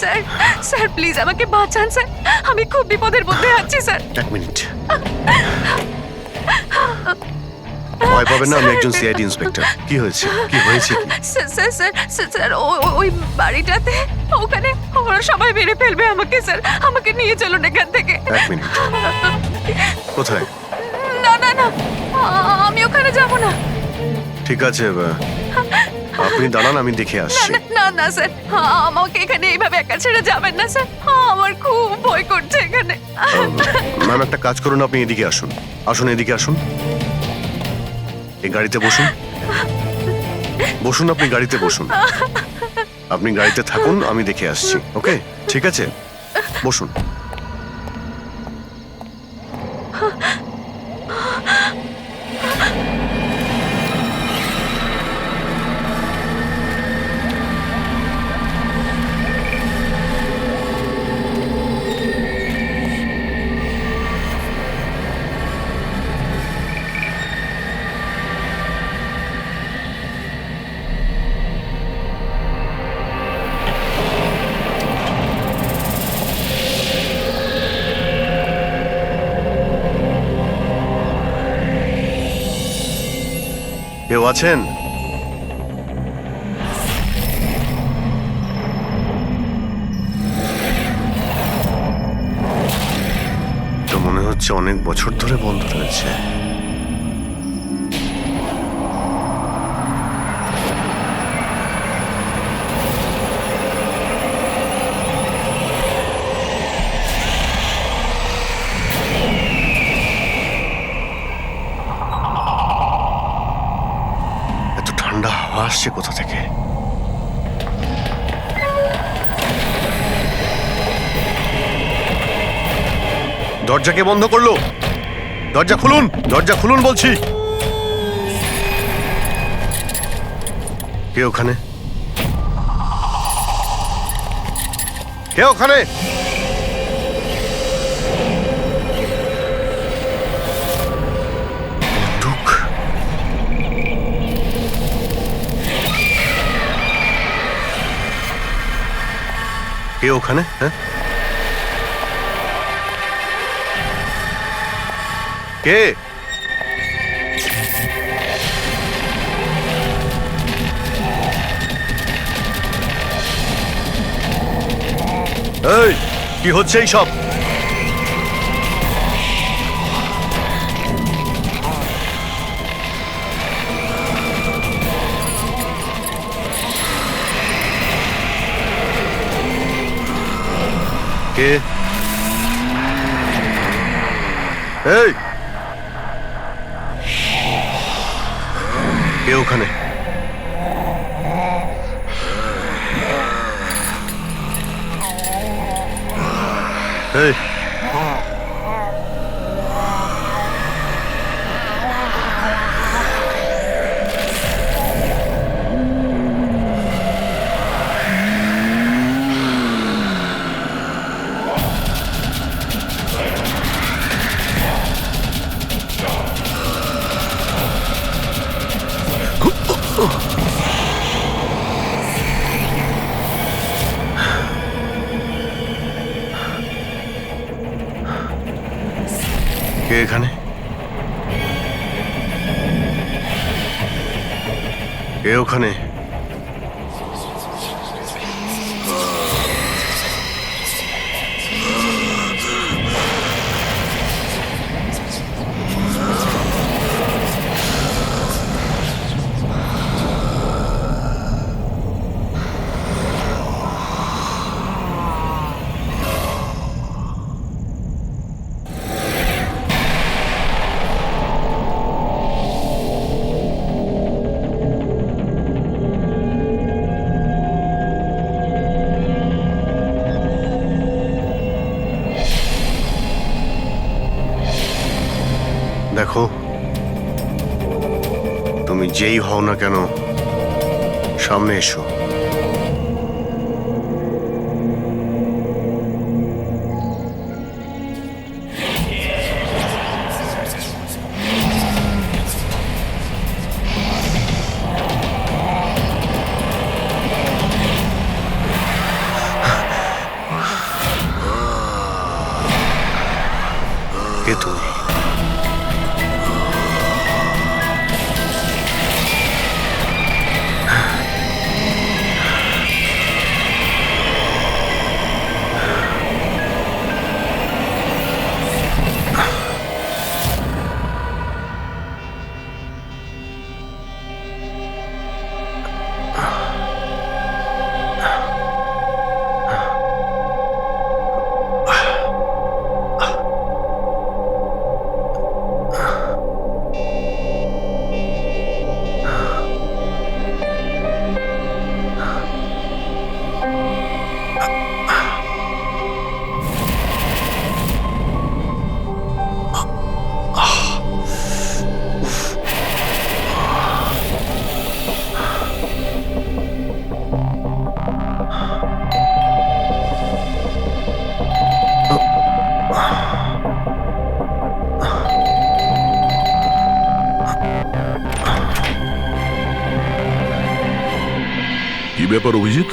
Sir sir please আমাকে বাঁচান sir, আমি খুব বিপদের মধ্যে আছি স্যার। এক মিনিট, ভয় পাবেন না, আমি একজন সিআইডি ইন্সপেক্টর। কি হয়েছে, কি হয়েছে কি? Sir sir sir sir, sir ওই বাড়িটাতে ওখানে ওরা সবাই মেরে ফেলবে আমাকে স্যার, আমাকে নিয়ে চলুন এখান থেকে। এক মিনিট, কোথায়? না না না, আমি ওখানে যাব না। ঠিক আছে, আপনি দাঁড়ান, আমি দেখে না আসছি। না না না স্যার, আমাকে এখানে এইভাবে একা ছেড়ে যাবেন না স্যার, আমার খুব ভয় করছে এখানে। ম্যাম, একটা কাজ করুন, আপনি এদিকে আসুন। আসুন, এদিকে আসুন, এই গাড়িতে বসুন। বসুন, আপনি গাড়িতে বসুন। আপনি গাড়িতে থাকুন, আমি দেখে আসছি। ওকে, ঠিক আছে, বসুন। কেউ আছেন? তো মনে হচ্ছে অনেক বছর ধরে বন্ধ রয়েছে। এত ঠান্ডা হাওয়া আসছে কোথা থেকে? দরজা কে বন্ধ করলো? দরজা খুলুন, দরজা খুলুন বলছি। কে ওখানে? কে ওখানে? বন্দুক। কে ওখানে? হ্যাঁ, কে? এই, কি হচ্ছে এই সব? কে? এই, কে ওখানে? এই, কে এখানে? কে ওখানে? দেখো, তুমি যেই হও না কেন, সামনে এসো। কে তুমি? কি ব্যাপার অভিজিৎ?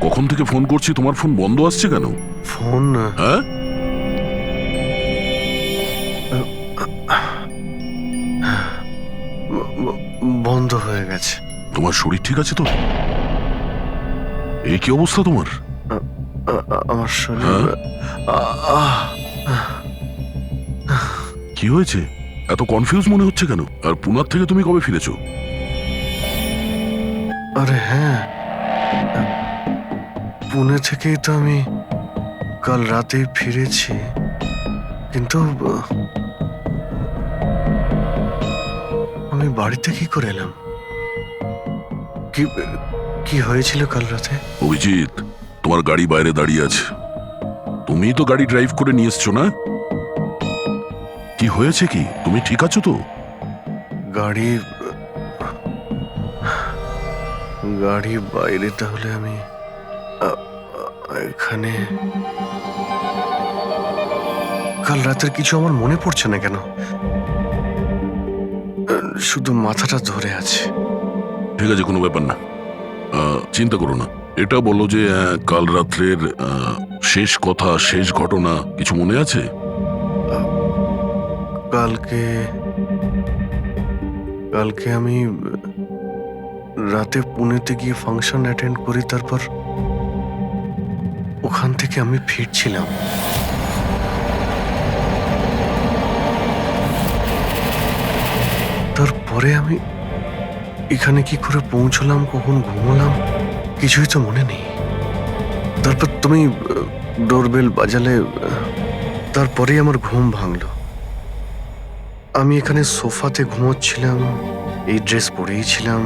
কখন থেকে ফোন করছি, তোমার ফোন বন্ধ আসছে কেন? ফোন হ্যাঁ, বন্ধ হয়ে গেছে। তোমার শরীর ঠিক আছে তো? এই কি অবস্থা তোমার? আমার শরীর হ্যাঁ? আহ, কি হয়েছে? এত কনফিউজ মনে হচ্ছে কেন? আর পুনার থেকে তুমি কবে ফিরেছো? আরে হ্যাঁ, পুনে থেকেই তো আমি কাল রাতে ফিরেছি, কিন্তু আমি বাড়িতে কি করে এলাম? কি কি হয়েছিল কাল রাতে? অভিজিৎ, তোমার গাড়ি বাইরে দাঁড়িয়ে আছে, তুমিই তো গাড়ি ড্রাইভ করে নিয়ে এসছো না? কি হয়েছে কি? তুমি ঠিক আছো তো? গাড়ি গাড়ি বাইরে, তাহলে আমি এখানে কাল রাতের কিছু আমার মনে পড়ছে না কেন, শুধু মাথাটা ধরে আছে। ঠিক আছে, কোনো ব্যাপার না, চিন্তা করো না। এটা বলো যে কাল রাত্রের শেষ কথা, শেষ ঘটনা কিছু মনে আছে? কালকে কালকে আমি রাতে পুনেতে গিয়ে ফাংশন অ্যাটেন্ড করি, তারপর ওখান থেকে আমি ফিরছিলাম। তারপরে আমি এখানে কি করে পৌঁছলাম, কখন ঘুমোলাম, কিছুই তো মনে নেই। তারপর তুমি ডোরবেল বাজালে, তারপরেই আমার ঘুম ভাঙলো। আমি এখানে সোফাতে ঘুমোচ্ছিলাম, এই ড্রেস পরেই ছিলাম।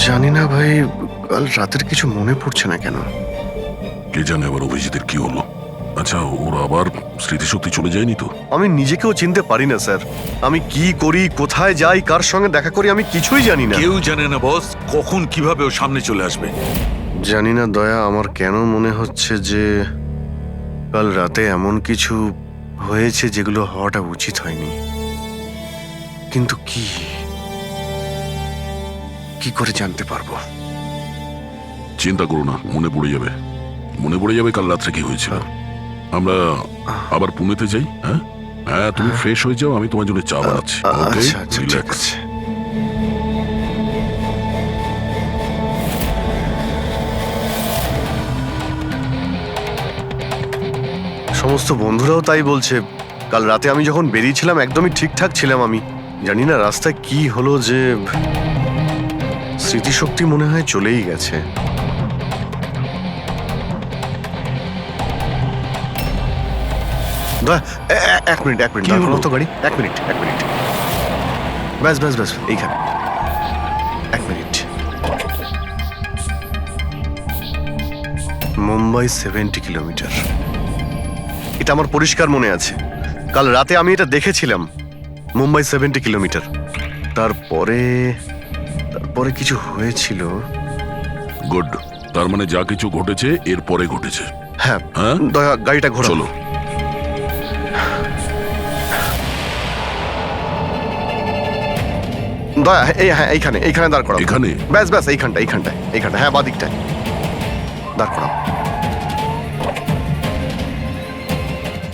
জানি না ভাই, কাল রাতের কিছু মনে পড়ছে না কেন। কে জানে আবার অভিজিতের কি হলো। আচ্ছা, ওর আবার স্মৃতিশক্তি চলে যায়নি তো? আমি নিজেকেও চিনতে পারি না স্যার। আমি কি করি, কোথায় যাই, কার সঙ্গে দেখা করি, আমি কিছুই জানি না। কেউ জানে না বস, কখন কিভাবে ও সামনে চলে আসবে। জানি না দয়া, আমার কেন মনে হচ্ছে যে কাল রাতে এমন কিছু হয়েছে যেগুলো হওয়াটা উচিত হয়নি। কিন্তু কি কি করে জানতে পারবো? চিন্তা করো না, মনে পড়ে যাবে, মনে পড়ে যাবে কাল রাত্রে কি হয়েছিল। আমরা আবার পুনেতে যাই। হ্যাঁ হ্যাঁ, তুমি ফ্রেশ হয়ে যাও, আমি তোমার জন্য চা বানাচ্ছি। Okay? আচ্ছা আচ্ছা, ঠিক Relax. আছে। সমস্ত বন্ধুরাও তাই বলছে। কাল রাতে আমি যখন বেরিয়েছিলাম একদমই ঠিকঠাক ছিলাম। আমি জানি না রাস্তায় কি হলো যে স্মৃতিশক্তি মনে হয় চলেই গেছে। এক মিনিট দাঁড় করাও তো গাড়ি। এক মিনিট ব্যাস এইখানে। এক মিনিট। মুম্বাই 70 কিলোমিটার, এটা আমার পরিষ্কার মনে আছে। কাল রাতে আমি এটা দেখেছিলাম, মুম্বাই 70 কিলোমিটার। তারপরে কিছু হয়েছিল। গুড, তার মানে যা কিছু ঘটেছে এর পরে ঘটেছে। হ্যাঁ হ্যাঁ, দয়া গাড়িটা ঘোরাও। চলো। দয়া এইখানে দাঁড় করাও। এখানে? ব্যাস এইখানটায়। হ্যাঁ, বাদিকটায় দাঁড় করাও।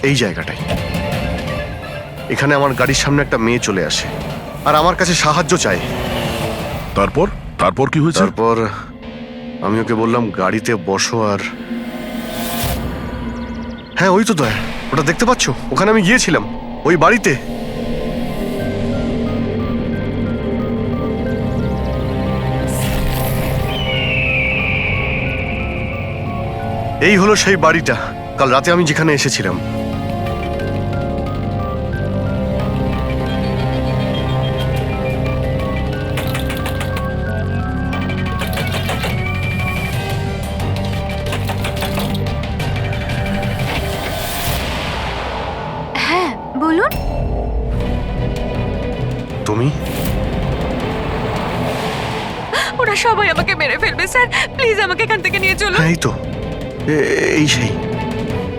এই জায়গাটাই। এখানে আমার গাড়ির সামনে একটা মেয়ে চলে আসে আর আমার কাছে সাহায্য চায়। তারপর তারপর কি হয়েছে? তারপর আমি ওকে বললাম গাড়িতে বসো, আর হ্যাঁ ওই তো দয়া, ওটা দেখতে পাচ্ছ? ওখানে আমি গিয়েছিলাম, ওই বাড়িতে। এই হলো সেই বাড়িটা কাল রাতে আমি যেখানে এসেছিলাম। হ্যাঁ বলুন। তুমি? ওরা সবাই আমাকে মেরে ফেলবে স্যার, প্লিজ আমাকে এখান থেকে নিয়ে চলুন। হ্যাঁ এই তো, এই সেই।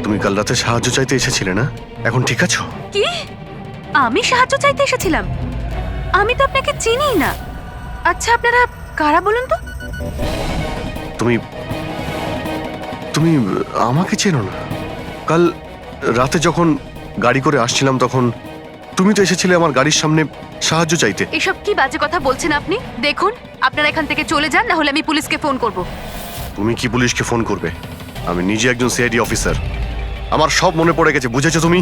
তুমি কাল রাতে সাহায্য চাইতে এসেছিলে না? এখন ঠিক আছো? কি? আমি সাহায্য চাইতে এসেছিলাম? আমি তো আপনাকে চিনিই না। আচ্ছা আপনারা কারা বলুন তো? তুমি তুমি আমাকে চেনো না? কাল রাতে যখন গাড়ি করে আসছিলাম তখন তুমি তো এসেছিলে আমার গাড়ির সামনে সাহায্য চাইতে। এসব কি বাজে কথা বলছেন আপনি? দেখুন আপনারা এখান থেকে চলে যান, না হলে আমি পুলিশকে ফোন করব। তুমি কি পুলিশকে ফোন করবে? আমি নিজে একজন সিআইডি অফিসার, আমার সব মনে পড়ে গেছে। বুঝেছো তুমি?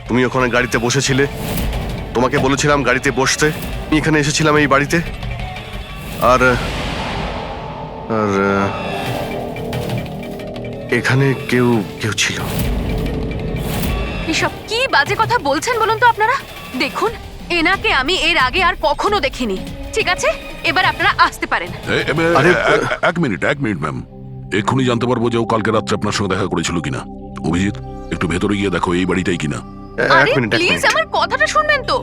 তুমি ওখানে গাড়িতে বসেছিলে, তোমাকে বলেছিলাম গাড়িতে বসতে। আমি এখানে এসেছিলাম এই বাড়িতে, আর আর এখানে কেউ কেউ ছিল। এসব কি বাজে কথা বলছেন বলুন তো আপনারা? দেখুন এনাকে আমি এর আগে আর কখনো দেখিনি। ঠিক আছে, এবার আপনারা আসতে পারেন। এক মিনিট ম্যাম, এক্ষুনি জানতে পারবো যে ও কালকে রাত্রে আপনার সঙ্গে দেখা করেছিল কিনা। অভিজিৎ, একটু ভেতরে গিয়ে দেখো এই বাড়িটাই কিনা। আরে এক মিনিট। প্লিজ আমার কথাটা শুনবেন তো।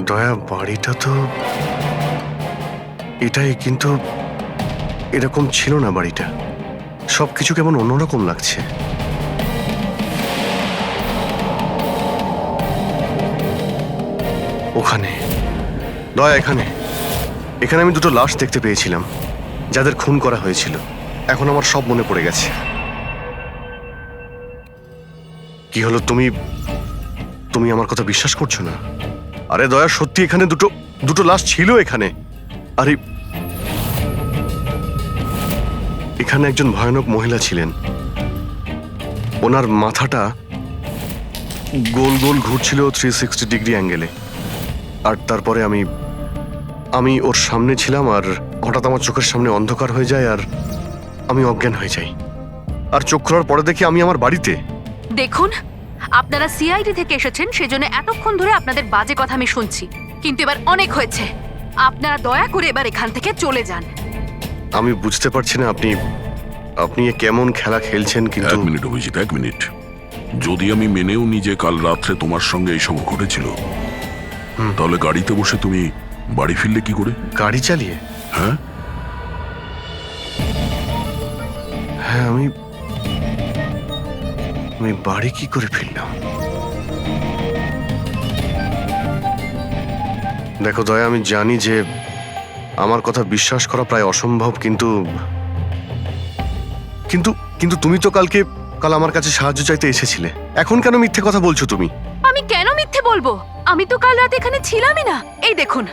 দয়া, বাড়িটা তো এটাই, কিন্তু এরকম ছিল না বাড়িটা। সবকিছু কেমন অন্যরকম লাগছে। ওখানে দয়া, এখানে এখানে আমি দুটো লাশ দেখতে পেয়েছিলাম, যাদের খুন করা হয়েছিল। এখন আমার সব মনে পড়ে গেছে। কি হলো, তুমি তুমি আমার কথা বিশ্বাস করছো না? আরে দয়া, সত্যি এখানে দুটো লাশ ছিল এখানে। আরে এখানে একজন ভয়ানক মহিলা ছিলেন, ওনার মাথাটা গোল গোল ঘুরছিল 360 ডিগ্রি অ্যাঙ্গেলে। আর তারপরে আমি ওর সামনে ছিলাম, আর হঠাৎ আমার চোখের সামনে অন্ধকার হয়ে যায় আর আমি অজ্ঞান হয়ে যাই। আর চোখ খোলার পরে দেখি আমি আমার বাড়িতে। দেখুন আপনারা সিআইডি থেকে এসেছেন, সেজন্য এতক্ষণ ধরে আপনাদের বাজে কথা আমি শুনছি, কিন্তু এবার অনেক হয়েছে। আপনারা দয়া করে এবার এখান থেকে চলে যান। আমি বুঝতে পারছি না আপনি এ কেমন খেলা খেলছেন, কিন্তু এক মিনিট অভিজিৎ, এক মিনিট। যদি আমি মেনেও নি যে কাল রাত্রে তোমার সঙ্গে এইসব ঘটেছিল, তাহলে গাড়িতে বসে তুমি বাড়ি ফিরলে কি করে? গাড়ি চালিয়ে? হ্যাঁ হ্যাঁ, আমি বাড়ি কি করে ফিরলাম? দেখো দয়া, আমি জানি যে আমার কথা বিশ্বাস করা প্রায় অসম্ভব, কিন্তু কিন্তু কিন্তু তুমি তো কাল আমার কাছে সাহায্য চাইতে এসেছিলে। এখন কেন মিথ্যে কথা বলছো তুমি? আমি কেন মিথ্যে বলবো? আমি তো কাল রাতে এখানে ছিলামই না। এই দেখুন,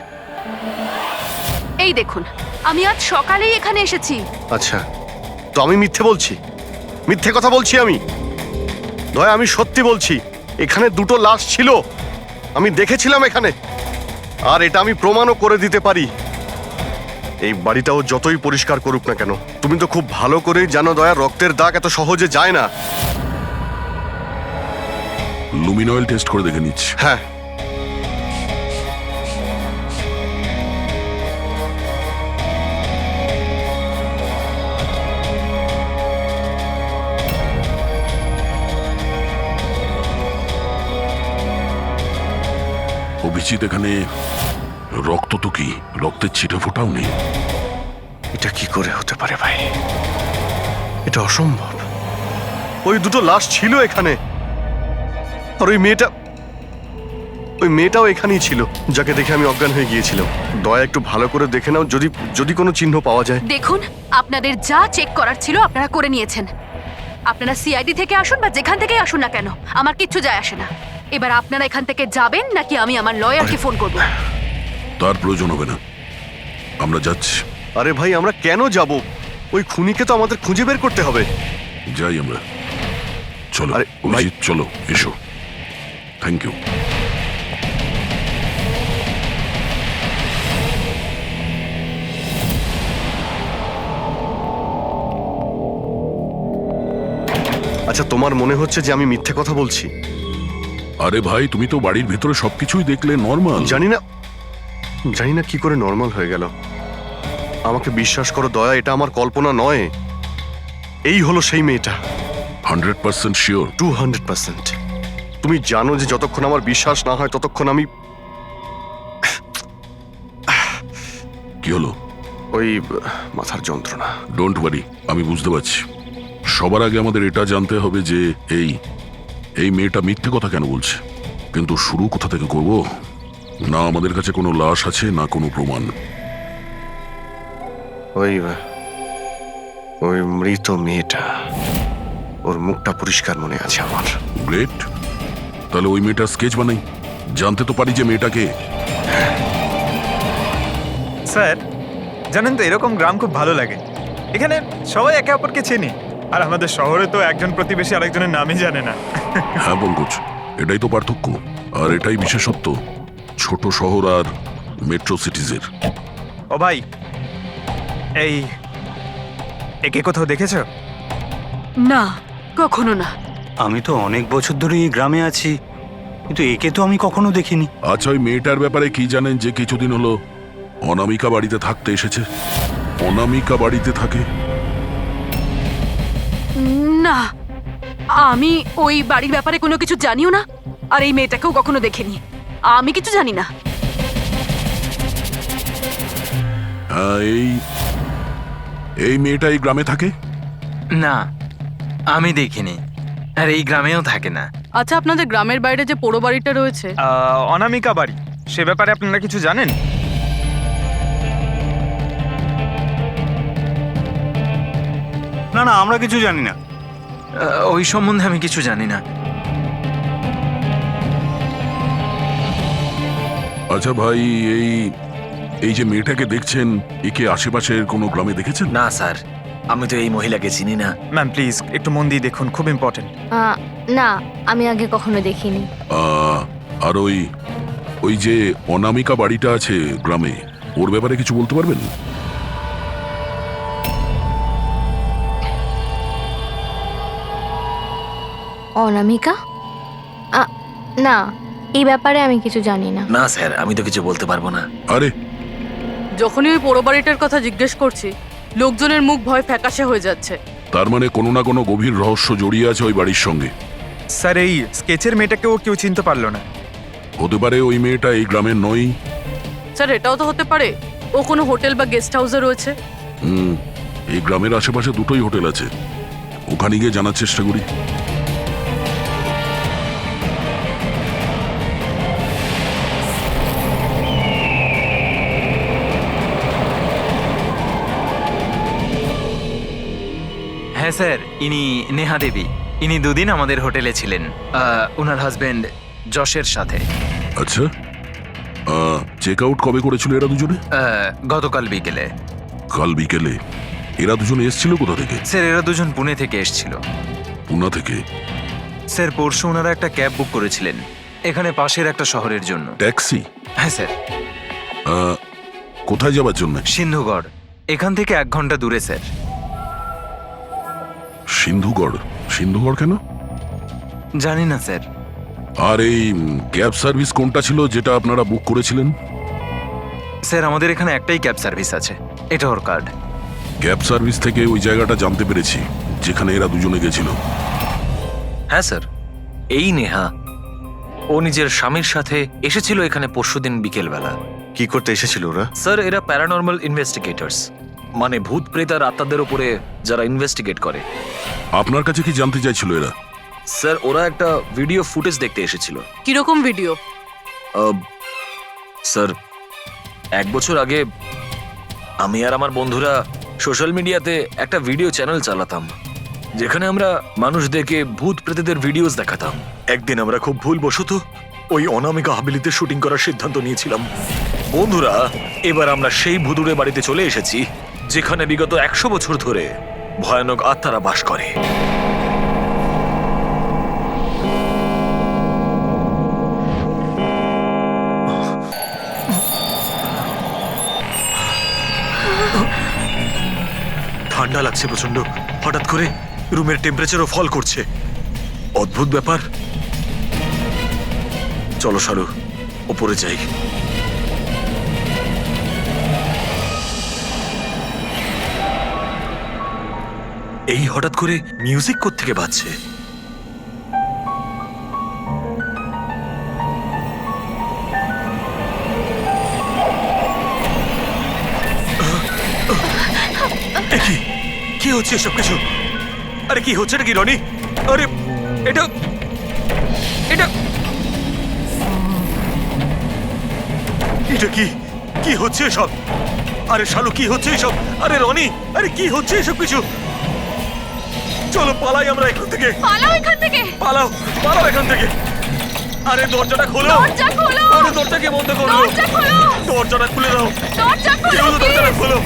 এই দেখুন, আমি আজ সকালেই এখানে এসেছি। আচ্ছা, তো আমি মিথ্যে বলছি? মিথ্যে কথা বলছি আমি? দয়া, আমি সত্যি বলছি, এখানে দুটো লাশ ছিল, আমি দেখেছিলাম এখানে, আর এটা আমি প্রমাণও করে দিতে পারি। এই বাড়িটাও যতই পরিষ্কার করুক না কেন, তুমি তো খুব ভালো করেই জানো দয়া, রক্তের দাগ এত সহজে যায় না। লুমিনয়েল টেস্ট করে দেখে নিচ্ছি। হ্যাঁ, অভিজিৎ, এখানে রক্ত তো কি, রক্তের ছিটে ফোটাও নেই। এটা কি করে হতে পারে ভাই? এটা অসম্ভব। ওই দুটো লাশ ছিল এখানে। আর ওই মেয়েটাও এখানেই ছিল, যাকে দেখে আমি অজ্ঞান হয়ে গিয়েছিলাম। দয়া একটু ভালো করে দেখে নাও, যদি কোনো চিহ্ন পাওয়া যায়। দেখুন, আপনাদের যা চেক করার ছিল আপনারা করে নিয়েছেন। আপনারা সিআইডি থেকে আসুন বা যেখান থেকেই আসুন না কেন, আমার কিচ্ছু যায় আসে না। এবার আপনারা এখান থেকে যাবেন নাকি আমি আমার লয়ারকে ফোন করব? তার প্রয়োজন হবে না, আমরা যাচ্ছি। আরে ভাই, আমরা কেন যাব? ওই খুনিকে তো আমাদের খুঁজে বের করতে হবে। যাই আমরা, চলো। আরে, ভাই- অভিজিৎ, চলো, এসো। Thank you. আচ্ছা, তোমার মনে হচ্ছে যে আমি মিথ্যে কথা বলছি? আরে ভাই, তুমি তো বাড়ির ভেতরে সবকিছুই দেখলে, নর্মাল। জানি না কি করে নর্মাল হয়ে গেল। আমাকে বিশ্বাস করো দয়া, এটা আমার কল্পনা নয়। এই হলো সেই মেয়েটা। 100% শিওর? 200%। তুমি জানো যে যতক্ষণ আমার বিশ্বাস না হয় ততক্ষণ আমি কি হলো? ওই মাথার যন্ত্রণা। ডোন্ট ওয়ারি, আমি বুঝতে পারছি। সবার আগে আমাদের এটা জানতে হবে যে এই মেয়েটা মিথ্যে কথা কেন বলছে। কিন্তু শুরু কোথা থেকে করব? না আমাদের কাছে কোনো লাশ আছে, না কোনো প্রমাণ। ওই মৃত মেয়েটা, ওর মুখটা পরিষ্কার মনে আছে আমার। গ্রেট, তাহলে ওই মেয়েটার স্কেচ বানাই, জানতে তো পারি যে মেয়েটাকে। স্যার, জানেন তো এরকম গ্রাম খুব ভালো লাগে। এখানে সবাই একে অপরকে চেনে, আর আমাদের শহরে তো একজন প্রতিবেশী আরেকজনের নামই জানে না। হ্যাঁ পঙ্কজ, এটাই তো পার্থক্য, আর এটাই বিশেষত্ব ছোট শহর আর মেট্রো সিটিজের। ও ভাই, একে কোথাও দেখেছো? না, কখনো না। আমি তো অনেক বছর ধরে এই গ্রামে আছি, কিন্তু একে তো আমি কখনো দেখিনি। আচ্ছা, ওই মেয়েটার ব্যাপারে কি জানেন যে কিছুদিন হলো অনামিকা বাড়িতে থাকতে এসেছে? অনামিকা বাড়িতে থাকে? না, আমি ওই বাড়ির ব্যাপারে কোনো কিছু জানিও না, আর এই মেয়েটাকেও কখনো দেখিনি। আমি কিছু জানি না। হ্যাঁ, এই মেয়েটা এই গ্রামে থাকে? না, আমি দেখিনি, আর এই গ্রামেও থাকে না। আচ্ছা, আপনাদের গ্রামের বাইরে যে পোড়ো বাড়িটা রয়েছে, অনামিকা বাড়ি, সে ব্যাপারে আপনারা কিছু জানেন? না না, আমরা কিছু জানি না। ওই সম্বন্ধে আমি কিছু জানি না। আচ্ছা ভাই, এই যে মেয়েটাকে দেখছেন, একে আশেপাশের কোনো গ্রামে দেখেছেন? না স্যার, আমি তো এই মহিলাকে চিনি না। ম্যাম প্লিজ একটু মন দিয়ে দেখুন, খুব ইম্পর্টেন্ট। না, আমি আগে কখনো দেখিনি। আর ওই যে অনামিকা বাড়িটা আছে গ্রামে, ওর ব্যাপারে কিছু বলতে পারবেন? অনামিকা? না, এই ব্যাপারে আমি কিছু জানি না। না স্যার, আমি তো কিছু বলতে পারবো না। আরে, যখনই ওই পোড়ো বাড়িটার কথা জিজ্ঞেস করছি, লোকজনের মুখ ভয় ফ্যাকাশে হয়ে যাচ্ছে। তার মানে কোনো না কোনো গভীর রহস্য জড়িয়ে আছে ওই বাড়ির সঙ্গে। স্যার, এই স্কেচের মেয়েটাকেও কেউ চিনতে পারলো না। হতে পারে ওই মেয়েটা এই গ্রামের নয়। স্যার, এটাও তো হতে পারে ও কোনো হোটেল বা গেস্ট হাউসে রয়েছে। এই গ্রামের আশেপাশে দুটোই হোটেল আছে, ওখানে গিয়ে জানার চেষ্টা করি। হ্যাঁ স্যার, ইনি নেহা দেবী। ইনি দুদিন আমাদের হোটেলে ছিলেন, ওনার হাজবেন্ড যশের সাথে। আচ্ছা, চেক আউট কবে করেছিল এরা দুজনে? গতকাল বিকেলে। কাল বিকেলে? এরা দুজনে এসেছিল কোথা থেকে? স্যার, এরা দুজন পুনে থেকে এসেছিল। পুনা থেকে? স্যার, পরশু ওনারা একটা ক্যাব বুক করেছিলেন এখানে পাশের একটা শহরের জন্য। ট্যাক্সি? হ্যাঁ স্যার। কোথায় যাবার জন্য? সিন্ধুগড়, এখান থেকে 1 ঘন্টা দূরে স্যার। সিন্ধুগড়? সিন্ধুগড় কেন? জানি না স্যার। আর এই ক্যাব সার্ভিস কোনটা ছিল যেটা আপনারা বুক করেছিলেন? স্যার, আমাদের এখানে একটাই ক্যাব সার্ভিস আছে, এটা ওর কার্ড। ক্যাব সার্ভিস থেকে ওই জায়গাটা জানতে পেরেছি যেখানে এরা দুজনে গেছিল। হ্যাঁ স্যার, এই নেহা ও নিজের স্বামীর সাথে এসেছিল এখানে পরশুদিন বিকেলবেলা। কি করতে এসেছিল ওরা? স্যার, এরা প্যারানর্মাল ইনভেস্টিগেটর্স, মানে ভূত প্রেত আর আত্মাদের উপরে যারা ইনভেস্টিগেট করে। আপনার কাছে কি জানতে চাইছিল এরা? স্যার ওরা একটা ভিডিও ফুটেজ দেখতে এসেছিল। কিরকম ভিডিও? স্যার 1 বছর আগে আমি আর আমার বন্ধুরা সোশ্যাল মিডিয়াতে একটা ভিডিও চ্যানেল চালাতাম, যেখানে আমরা মানুষদেরকে ভূত প্রেতদের ভিডিওস দেখাতাম। একদিন আমরা খুব ভুলবশত ওই অনামিকা হাভেলিতে শুটিং করার সিদ্ধান্ত নিয়েছিলাম। বন্ধুরা, এবার আমরা সেই ভুতুড়ে বাড়িতে চলে এসেছি, যেখানে বিগত 100 বছর ধরে ভয়ানক আত্মারা বাস করে। ঠান্ডা লাগছে প্রচন্ড। হঠাৎ করে রুমের টেম্পারেচারও ফল করছে। অদ্ভুত ব্যাপার। চলো শালু, ওপরে যাই। এই হঠাৎ করে মিউজিক কোত্থেকে বাজছে? কি হচ্ছে এসব কিছু? আরে কি হচ্ছে নাকি রনি? আরে এটা এটা এটা কি কি হচ্ছে এসব? আরে শালু, কি হচ্ছে এসব? আরে রনি, আরে কি হচ্ছে এসব কিছু? চলো পালাই আমরা এখান থেকে। পালাও এখান থেকে। পালাও, পালাও এখান থেকে। আরে দরজাটা খোলো। দরজা খোলো। আরে দরজাকে বন্ধ করো। দরজা খোলো। দরজাটা খুলে দাও। দরজা খোলো। কেউ দরজাটা please। খোলো।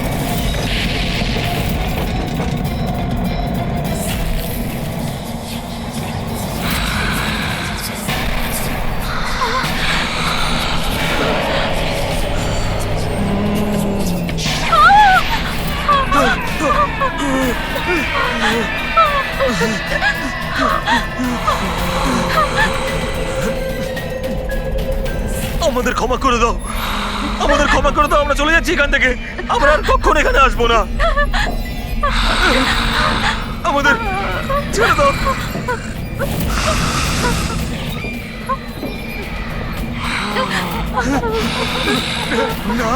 আমাদের ক্ষমা করে দাও, আমাদের ক্ষমা করে দাও। আমরা চলে যাচ্ছি এখান থেকে। আমরা আর কখনো এখানে আসবো না। আমাদের ছেড়ে দাও। না,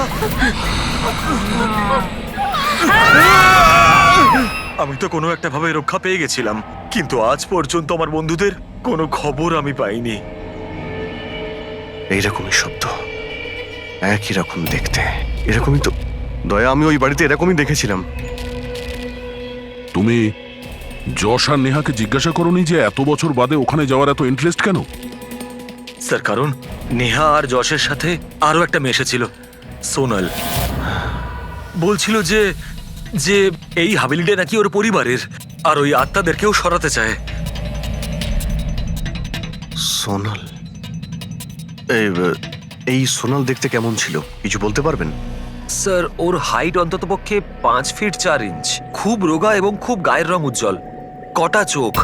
আমি তো কোনো একটা ভাবে রক্ষা পেয়ে গেছিলাম, কিন্তু আজ পর্যন্ত আমার বন্ধুদের কোনো খবর আমি পাইনি। এইরকমই শব্দ, একই রকম দেখতে, এরকমই তো। দয়া, আমি ওই বাড়িতে এরকমই দেখেছিলাম। তুমি যশ আর নেহাকে জিজ্ঞাসা করোনি যে এত বছর বাদে ওখানে যাওয়ার এত ইন্টারেস্ট কেন? স্যার, কারণ নেহা আর যশের সাথে আরো একটা মেয়ে এসেছিল, সোনাল। বলছিল যে যে এই হাভেলিটা নাকি ওর পরিবারের, আর ওই আত্মাদেরকেও সরাতে চায়। সোনাল? এই সোনাল দেখতে কেমন ছিল, কিছু বলতে পারবেন? স্যার, ওর হাইট অন্ততপক্ষে 5 ফিট 4 ইঞ্চ, খুব রোগা এবং খুব গায়ের রং উজ্জ্বল, কটা চোখ,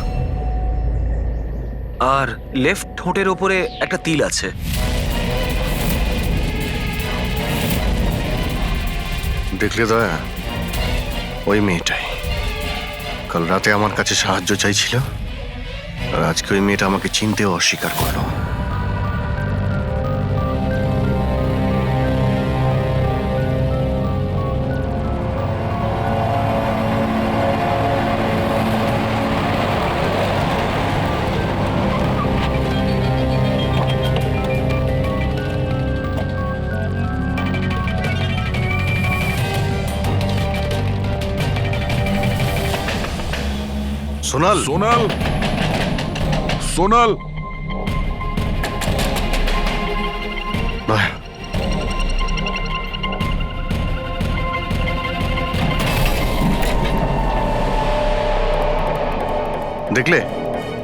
আর লেফট ঠোঁটের ওপরে একটা তিল আছে। দেখলে দয়া, ওই মেয়েটাই কাল রাতে আমার কাছে সাহায্য চাইছিল, আর আজকে ওই মেয়েটা আমাকে চিনতেও অস্বীকার করলো। সোনাল, সোনাল, সোনাল। দয়া, দেখলে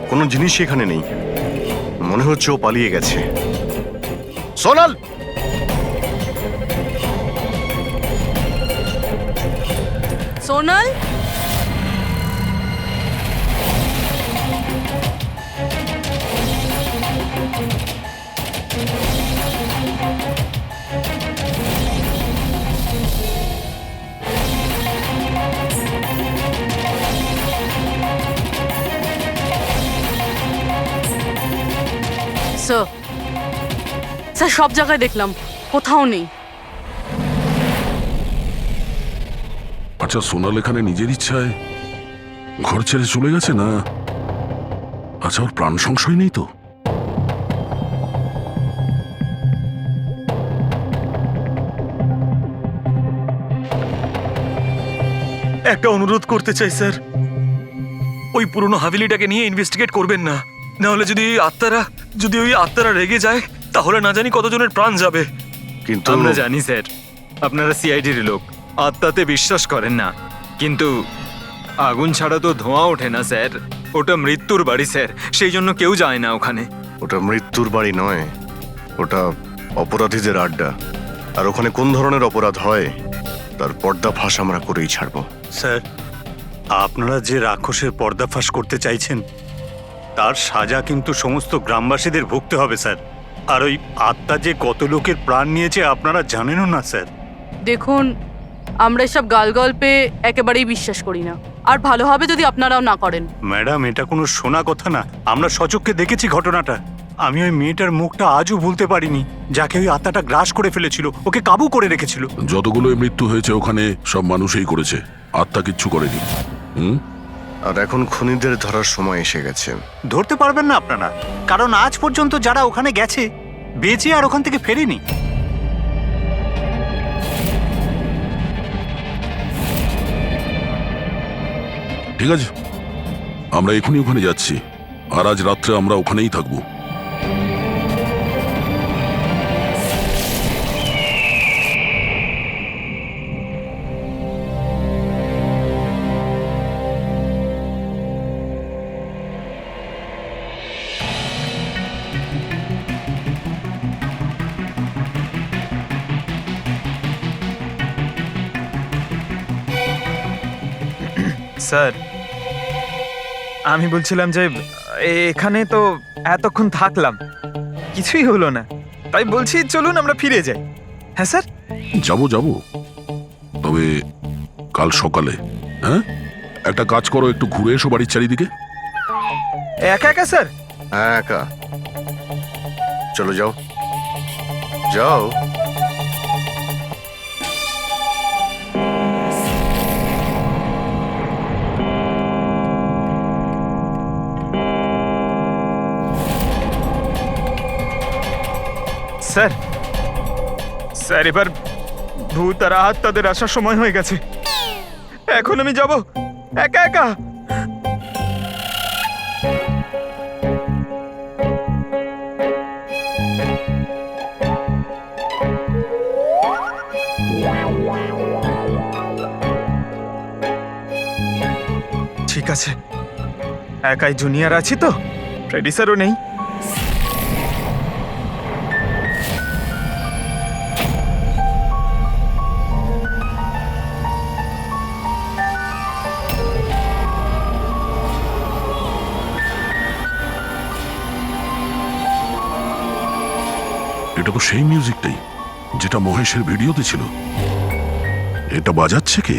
কোনো জিনিসই এখানে নেই, মনে হচ্ছে ও পালিয়ে গেছে। সোনাল! সোনাল, স্যার সব জায়গায় দেখলাম, কোথাও নেই। আচ্ছা, সোনাল এখানে নিজের ইচ্ছায় ঘর ছেড়ে চলে গেছে না? আচ্ছা, ওর প্রাণ সংশয় নেই তো? একটা অনুরোধ করতে চাই স্যার, ওই পুরনো হাভেলিটাকে নিয়ে ইনভেস্টিগেট করবেন না। না হলে যদি ওই আত্মারা রেগে যায়, তাহলে না জানি কতজনের প্রাণ যাবে। কিন্তু আমরা জানি স্যার, আপনারা সিআইডির লোক, আত্মাতে বিশ্বাস করেন না, কিন্তু আগুন ছাড়া তো ধোঁয়া ওঠে না স্যার। ওটা মৃত্যুর বাড়ি স্যার, সেই জন্য কেউ যায় না ওখানে। ওটা মৃত্যুর বাড়ি নয়, ওটা অপরাধীদের আড্ডা। আর ওখানে কোন ধরনের অপরাধ হয় তার পর্দাফাঁস আমরা করেই ছাড়বো। স্যার, আপনারা যে রাক্ষসের পর্দাফাঁস করতে চাইছেন তার সাজা কিন্তু সমস্ত গ্রামবাসীদের ভুগতে হবে স্যার। আর ওই আত্মা যে কত লোকের প্রাণ নিয়েছে আপনারা জানেনও না স্যার। দেখুন, আমরা এসব গালগল্পে একেবারেই বিশ্বাস করি না, আর ভালো হবে যদি আপনারাও না করেন। ম্যাডাম, এটা কোনো শোনা কথা না, আমরা সচক্ষে দেখেছি ঘটনাটা। আমি ওই মেয়েটার মুখটা আজও ভুলতে পারিনি, যাকে ওই আত্মাটা গ্রাস করে ফেলেছিল, ওকে কাবু করে রেখেছিল। যতগুলো মৃত্যু হয়েছে ওখানে সব মানুষই করেছে, আত্মা কিচ্ছু করেনি। আর এখন খুনিদের ধরার সময় এসে গেছে। ধরতে পারবেন না আপনারা, কারণ আজ পর্যন্ত যারা ওখানে গেছে বেঁচে আর ওখান থেকে ফেরেনি। ঠিক আছে, আমরা এখনই ওখানে যাচ্ছি, আর আজ রাত্রে আমরা ওখানেই থাকবো। স্যার, আমি বলছিলাম যে এখানে তো এতক্ষণ থাকলাম, কিছুই হলো না, তাই বলছি চলুন আমরা ফিরে যাই। হ্যাঁ স্যার। যাবো, তবে কাল সকালে। হ্যাঁ, একটা কাজ করো, একটু ঘুরে এসো বাড়ির চারিদিকে। একা একা স্যার? হ্যাঁ, একা। চলো, যাও যাও। স্যার, স্যার, এবার ভূত আর আত্মাদের আসার সময় হয়ে গেছে। এখন আমি যাব একা একা? ঠিক আছে, একাই জুনিয়র আছি তো, ফ্রেডি স্যারও নেই। এটা তো সেই মিউজিকটাই যেটা মহেশের ভিডিওতে ছিল। এটা বাজাচ্ছে কে?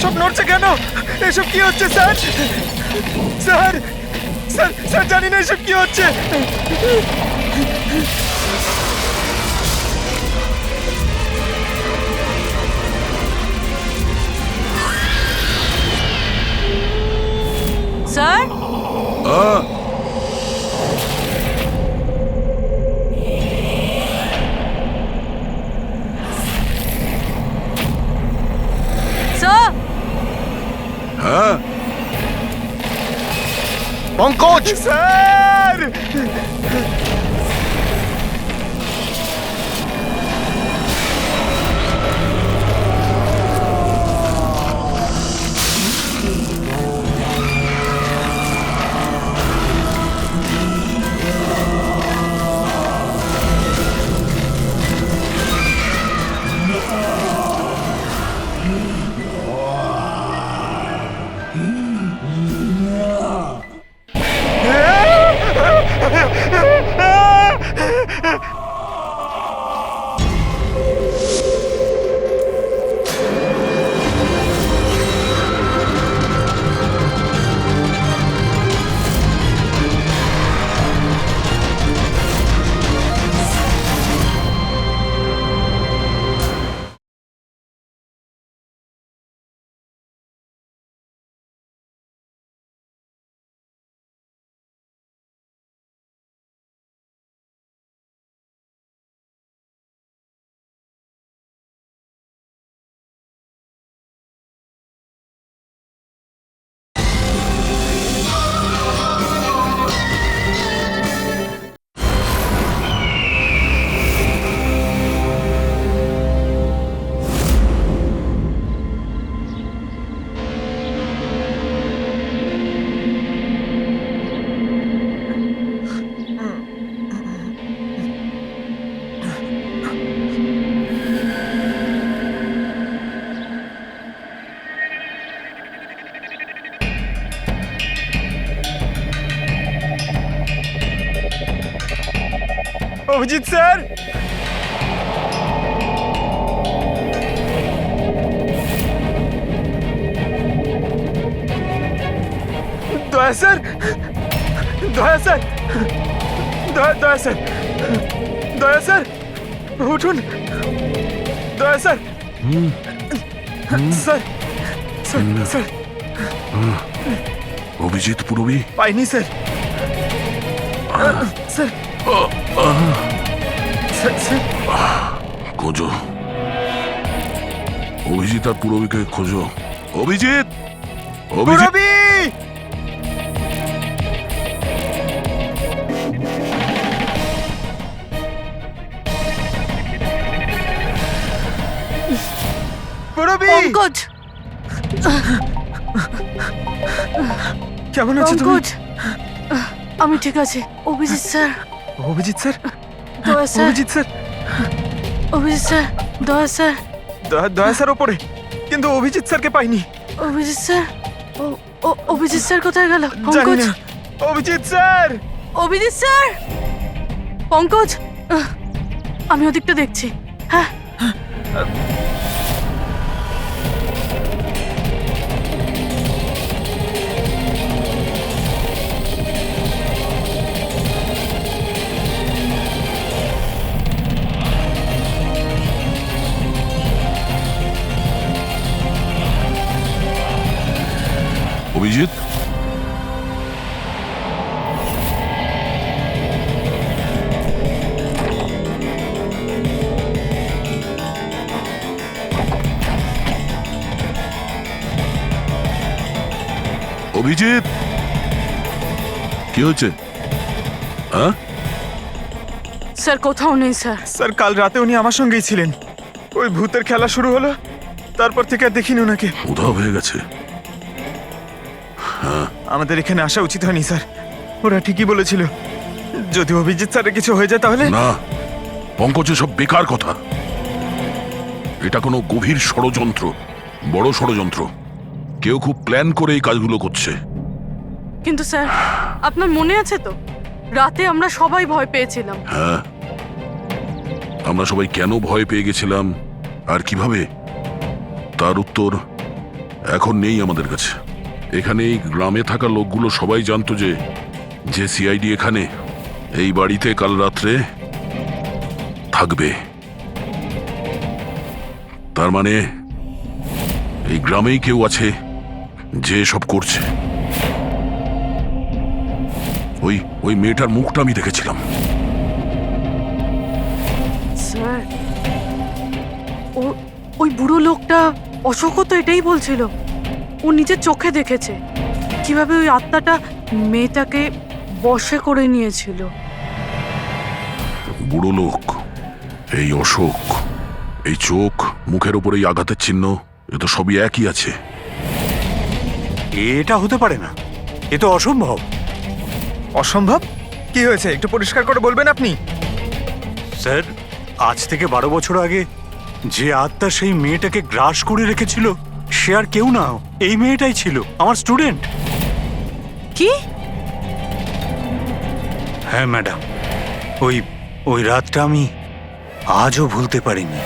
সব নড়ছে কেন? এসব কি হচ্ছে স্যার? স্যার স্যার স্যার জানি না এসব কি হচ্ছে। স্যার আহ! স্যার হ্যাঁ পঙ্কজ! স্যার অভিজিৎ স্যার, দয়া স্যার, দয়া স্যার, দয়া স্যার, দয়া স্যার, উঠুন, দয়া sir, sir, sir, sir, Abhijit Purabi পাইনি স্যার, স্যার, স্যার, স্যার, খোঁজো, অভিজিৎ আর পুরবীকে খোঁজো। অভিজিৎ, অভিজিৎ, পুরবী! পুরবী! পঙ্কজ কেমন আছো তুমি? পঙ্কজ আমি ঠিক আছি। অভিজিৎ স্যার, অভিজিৎ স্যার, দয়া sir, Abhijit sir, Abhijit sir, দয়া স্যার, দয়া স্যার ওপরে, কিন্তু অভিজিৎ স্যারকে পাইনি। অভিজিৎ স্যার, অভিজিৎ স্যার কোথায় গেল? জানি পঙ্কজ, না। অভিজিৎ স্যার! অভিজিৎ স্যার, পঙ্কজ আমি ওদিকটা দেখছি। হ্যাঁ অভিজিৎ, অভিজিৎ, কি হচ্ছে? হ্যাঁ, স্যার কোথাও নেই স্যার। স্যার কাল রাতে উনি আমার সঙ্গেই ছিলেন। ওই ভূতের খেলা শুরু হলো, তারপর থেকে আর দেখিনি ওনাকে। উধাও হয়ে গেছে। আমাদের এখানে আসা উচিত হয়নি স্যার। ওরা ঠিকই বলেছিল, যদি অভিজিৎ স্যারের কিছু হয়ে যায় তাহলে। না পঙ্কজ, সব বেকার কথা। এটা কোনো গভীর ষড়যন্ত্র, বড় ষড়যন্ত্র। কেউ খুব প্ল্যান করে এই কাজগুলো করছে। কিন্তু স্যার আপনার মনে আছে তো, রাতে আমরা সবাই ভয় পেয়েছিলাম। হ্যাঁ, আমরা সবাই কেন ভয় পেয়ে গেছিলাম আর কিভাবে, তার উত্তর এখন নেই আমাদের কাছে। এখানে এই গ্রামে থাকা লোকগুলো সবাই জানতো যে যে সিআইডি এখানে এই বাড়িতে কাল রাত্রে থাকবে। তার মানে এই গ্রামেই কেউ আছে যে সব করছে। ওই ওই মেয়েটার মুখটা আমি দেখেছিলাম। স্যার ওই বুড়ো লোকটা অশোকও তো এটাই বলছিল। ও নিজের চোখে দেখেছে কিভাবে ওই আত্মাটা মেয়েটাকে বশে করে নিয়েছিল। বুড়ো লোক, এই অশোক, এই চোখ, মুখের উপর এই আঘাতের চিহ্ন, এ তো সবই একই আছে। এটা হতে পারে না, এ তো অসম্ভব। অসম্ভব? কি হয়েছে একটু পরিষ্কার করে বলবেন আপনি? স্যার, আজ থেকে 12 বছর আগে যে আত্মা সেই মেয়েটাকে গ্রাস করে রেখেছিল সে আর কেউ না, এই মেয়েটাই ছিল, আমার স্টুডেন্ট। কি? হ্যাঁ ম্যাডাম, ওই রাতটা আমি আজও ভুলতে পারিনি।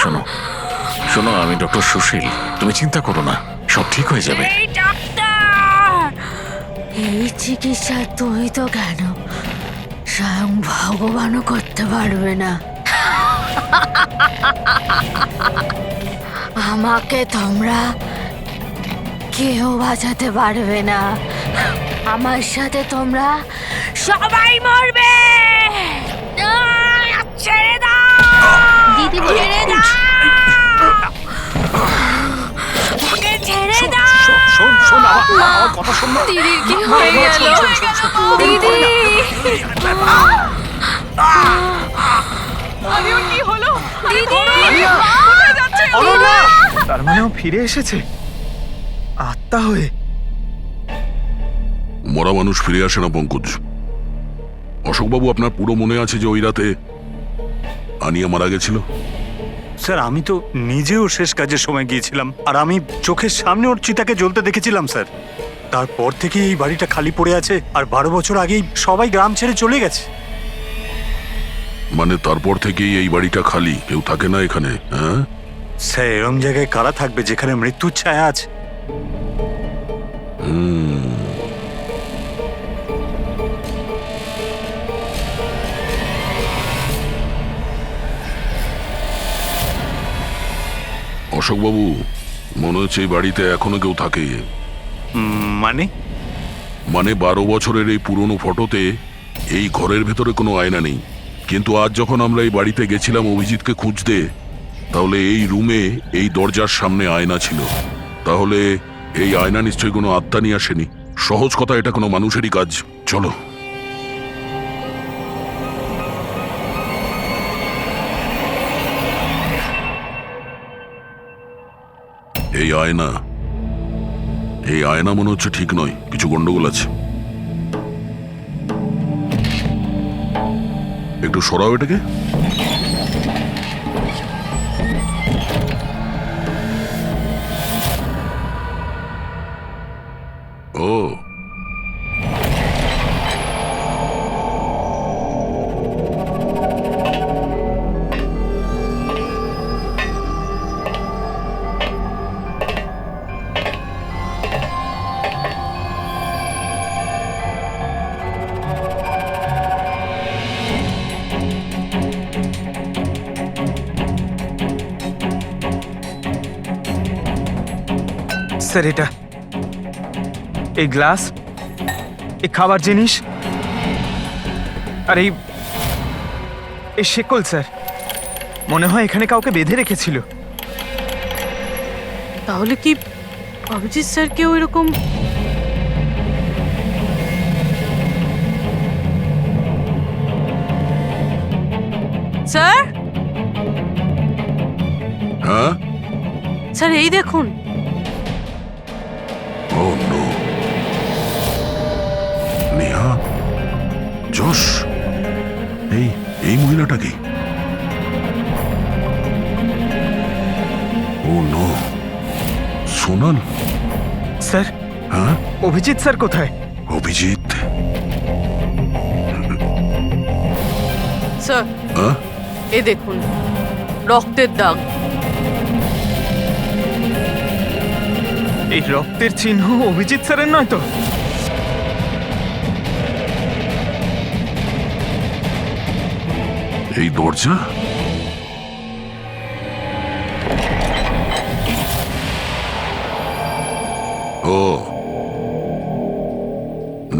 শোনো শোনো, আমি ডক্টর সুশীল, তুমি চিন্তা করো না, সব ঠিক হয়ে যাবে। এই চিকিৎসা তুই তো কেন, স্বয়ং ভগবানও করতে পারবে না। আমাকে তোমরা কেউ বাঁচাতে পারবে না। আমার সাথে তোমরা সবাই মরবে। ছেড়ে দাও দিদি, ছেড়ে দাও, ছেড়ে দাও। দিদির কি হয়ে গেল? দিদি, কি হলো? দিদি, তার মানে ও ফিরে এসেছে আত্মা হয়ে। মরা মানুষ ফিরে আসে না পঙ্কজ। অশোকবাবু, আপনার পুরো মনে আছে যে ওই রাতে আনিয়া মারা গেছিল? স্যার, আমি তো নিজেও শেষ কাজের সময় গিয়েছিলাম, আর আমি চোখের সামনে ওর চিতাকে জ্বলতে দেখেছিলাম স্যার। তারপর থেকে এই বাড়িটা খালি পড়ে আছে, আর 12 বছর আগেই সবাই গ্রাম ছেড়ে চলে গেছে। মানে তারপর থেকেই এই বাড়িটা খালি, কেউ থাকে না এখানে? হ্যাঁ স্যার, এরম জায়গায় কারা থাকবে যেখানে মৃত্যুর ছায়া আছে? অশোকবাবু, মনে হচ্ছে এই বাড়িতে এখনো কেউ থাকে। মানে? মানে 12 বছরের এই পুরনো ফটোতে এই ঘরের ভেতরে কোনো আয়না নেই, কিন্তু আজ যখন আমরা এই বাড়িতে গেছিলাম অভিজিৎকে খুঁজতে, তাহলে এই রুমে এই দরজার সামনে আয়না ছিল। তাহলে এই আয়না নিশ্চয়ই কোনো আত্মা নিয়ে আসেনি। সহজ কথা, এটা কোনো মানুষেরই কাজ। চলো। এই আয়না, এই আয়না মনে হচ্ছে ঠিক নয়, কিছু গন্ডগোল আছে। একটু সরাও এটাকে। ও, স্যার, এটা এই গ্লাস, এই খাবার জিনিস, আর এই শেকল স্যার, মনে হয় এখানে কাউকে বেঁধে রেখেছিল। তাহলে কি অভিজিৎ স্যার কেউ এরকম? স্যার, হ্যাঁ, স্যার এই দেখুন। ও নো, নেহা, যশ, এই মহিলাটা কি? ও নো, সোনাল। স্যার, হ্যাঁ, অভিজিৎ স্যার কোথায়? অভিজিৎ? স্যার হ্যাঁ? এ দেখুন রক্তের দাগ। এই রক্তের চিহ্ন অভিজিৎ স্যারের নয় তো? এই দরজা? ও,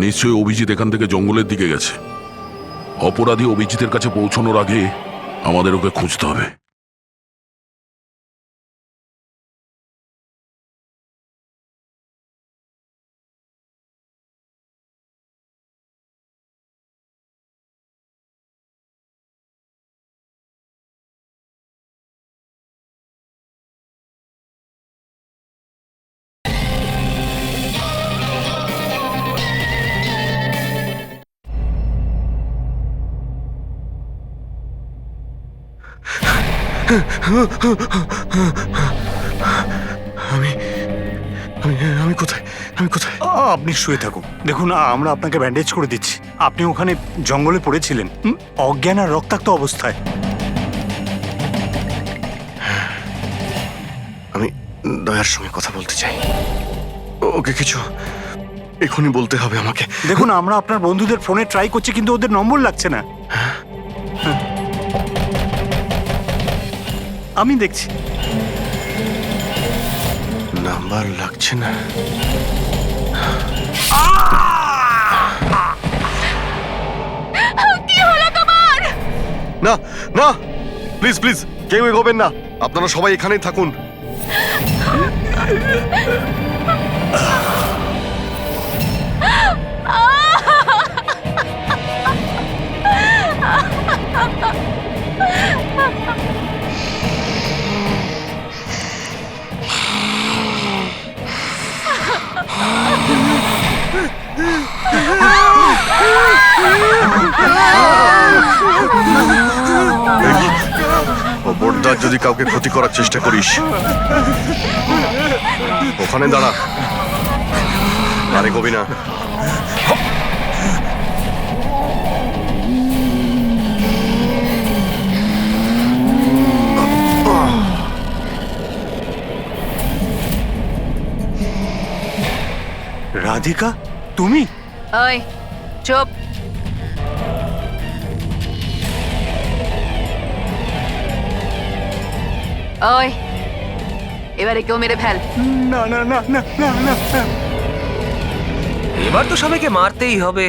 নিশ্চয়ই অভিজিৎ এখান থেকে জঙ্গলের দিকে গেছে। অপরাধী অভিজিতের কাছে পৌঁছানোর আগে আমাদের ওকে খুঁজতে হবে। আমি আমি আমি কোথায় আমি কোথায় আপনি শুয়ে থাকুন। দেখুন আমরা আপনাকে ব্যান্ডেজ করে দিচ্ছি। আপনি ওখানে জঙ্গলে পড়েছিলেন অজ্ঞান আর রক্তাক্ত অবস্থায়। আমি দয়ার সঙ্গে কথা বলতে চাই। ওকে কিছু এখনই বলতে হবে আমাকে। দেখুন আমরা আপনার বন্ধুদের ফোনে ট্রাই করছি কিন্তু ওদের নম্বর লাগছে না। আমি দেখছি নাম্বার লাগছে না। কি হলো তোমার? না না, প্লিজ প্লিজ কেউ এগোবেন না। আপনারা সবাই এখানেই থাকুন। খবরদার যদি কাউকে ক্ষতি করার চেষ্টা করিস, ওখানে দাঁড়া, আরে কবি না। রাধিকা, তুমি? ওই চুপ। ওই এবারে কেউ মেরে ফেল। না না না না না না না। এবার তো সবাইকে মারতেই হবে।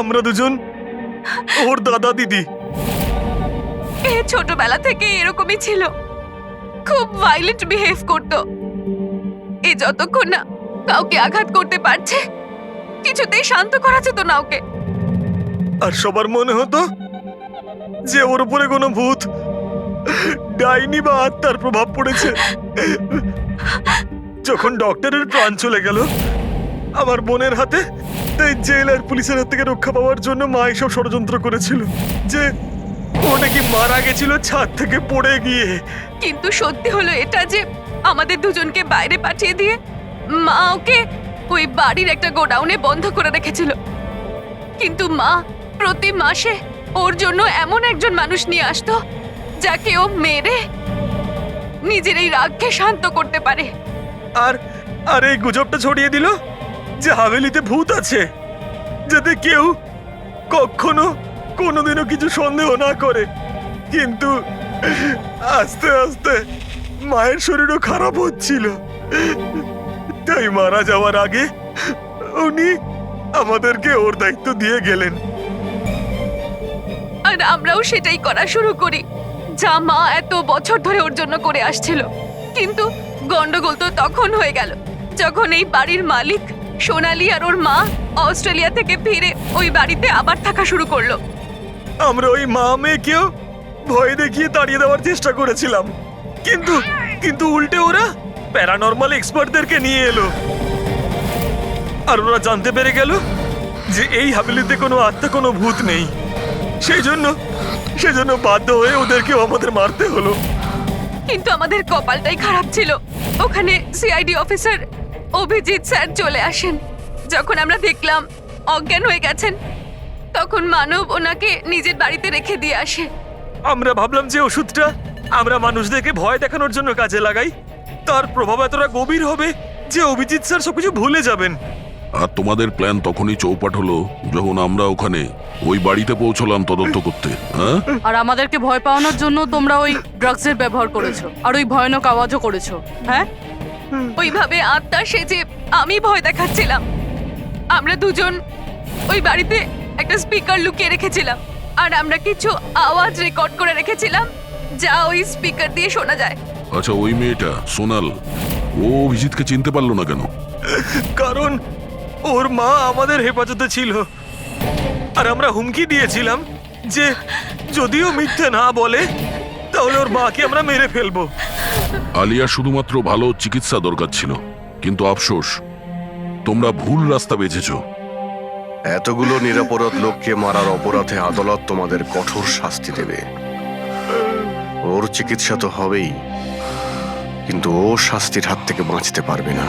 আমরা দুজন ওর দাদা দিদি। এ ছোটবেলা থেকে এরকমই ছিল, খুব ভাইলেন্ট বিহেভ করতো। এ যতক্ষণ না কাউকে আঘাত করতে পারছে কিছুতেই শান্ত করা যেত না ওকে। আর সবার মনে হতো যে ওর উপরে কোনো ভূত, ডাইনি বা আত্মার প্রভাব পড়েছে। যখন ডক্টরের প্রাণ চলে গেল আমার বোনের হাতে, তাই জেল আর পুলিশের হাত থেকে রক্ষা পাওয়ার জন্য মা এসব ষড়যন্ত্র করেছিল যে ও নাকি মারা গেছিল ছাদ থেকে পড়ে গিয়ে। কিন্তু সত্যি হলো এটা যে আমাদের দুজনকে বাইরে পাঠিয়ে দিয়ে মা ওকে ওই বাড়ির একটা গোডাউনে বন্ধ করে রেখেছিল। কিন্তু মা প্রতি মাসে ওর জন্য এমন একজন মানুষ নিয়ে আসতো যাকে ও মেরে নিজের এই রাগকে শান্ত করতে পারে। আর আর এই গুজবটা ছড়িয়ে দিল যে হাভেলিতে ভূত আছে, যাতে কেউ কখনো কোনোদিনও কিছু সন্দেহ না করে। কিন্তু আস্তে আস্তে মায়ের শরীরও খারাপ হচ্ছিল, তাই মারা যাওয়ার আগে উনি আমাদেরকে ওর দায়িত্ব দিয়ে গেলেন। আর আমরাও সেটাই করা শুরু করি যা মা এত বছর ধরে ওর জন্য করে আসছিল। কিন্তু গন্ডগোল তো তখন হয়ে গেল যখন এই বাড়ির মালিক সোনালি আর ওর মা অস্ট্রেলিয়া থেকে ফিরে ওই বাড়িতে আবার থাকা শুরু করলো। আমরা ওই মা মেয়েকেও ভয় দেখিয়ে তাড়িয়ে দেওয়ার চেষ্টা করেছিলাম, কিন্তু কিন্তু উল্টে ওরা প্যারানর্মাল এক্সপার্টদেরকে নিয়ে এলো। আর ওরা জানতে পেরে গেল যে এই হাভেলিতে কোনো আত্মা কোনো ভূত নেই। সেই জন্য বাধ্য হয়ে ওদেরকেও আমাদের মারতে হলো। কিন্তু আমাদের কপালটাই খারাপ ছিল। ওখানে সিআইডি অফিসার অভিজিৎ স্যার চলে আসেন। যখন আমরা দেখলাম অজ্ঞান হয়ে গেছেন, তখন মানব ওনাকে নিজের বাড়িতে রেখে দিয়ে আসে। আমরা ভাবলাম যে ওষুধটা আমরা মানুষদেরকে ভয় দেখানোর জন্য কাজে লাগাই, তার প্রভাব এতটা গভীর হবে যে অভিজিৎ স্যার সবকিছু ভুলে যাবেন। আর তোমাদের প্ল্যান তখনই চৌপাট হলো যখন আমরা ওখানে ওই বাড়িতে পৌঁছলাম তদন্ত করতে। হ্যাঁ, আর আমাদেরকে ভয় পাওয়ানোর জন্য তোমরা ওই ড্রাগসের ব্যবহার করেছো আর ওই ভয়ানক আওয়াজও করেছো। হ্যাঁ, ওইভাবে আত্মা সেজে আমি ভয় দেখাচ্ছিলাম। আমরা দুজন ওই বাড়িতে একটা স্পিকার লুকিয়ে রেখেছিলাম, আর আমরা কিছু আওয়াজ রেকর্ড করে রেখেছিলাম যা ওই স্পিকার দিয়ে শোনা যায়। আচ্ছা, ওই মেয়েটা সোনাল, ও অভিজিৎকে চিনতে পারলো না কেন? কারণ ওর মা আমাদের হেফাজতে ছিল, আর আমরা হুমকি দিয়েছিলাম যে যদিও মিথ্যে না বলে তাহলে ওর মাকে আমরা মেরে ফেলবো। আলিয়া শুধুমাত্র ভালো চিকিৎসা দরকার ছিল, কিন্তু আফসোস তোমরা ভুল রাস্তা বেছেছো। এতগুলো নিরাপরাধ লোককে মারার অপরাধে আদালত তোমাদের কঠোর শাস্তি দেবে। ওর চিকিৎসা তো হবেই, কিন্তু ও শাস্তির হাত থেকে বাঁচতে পারবে না।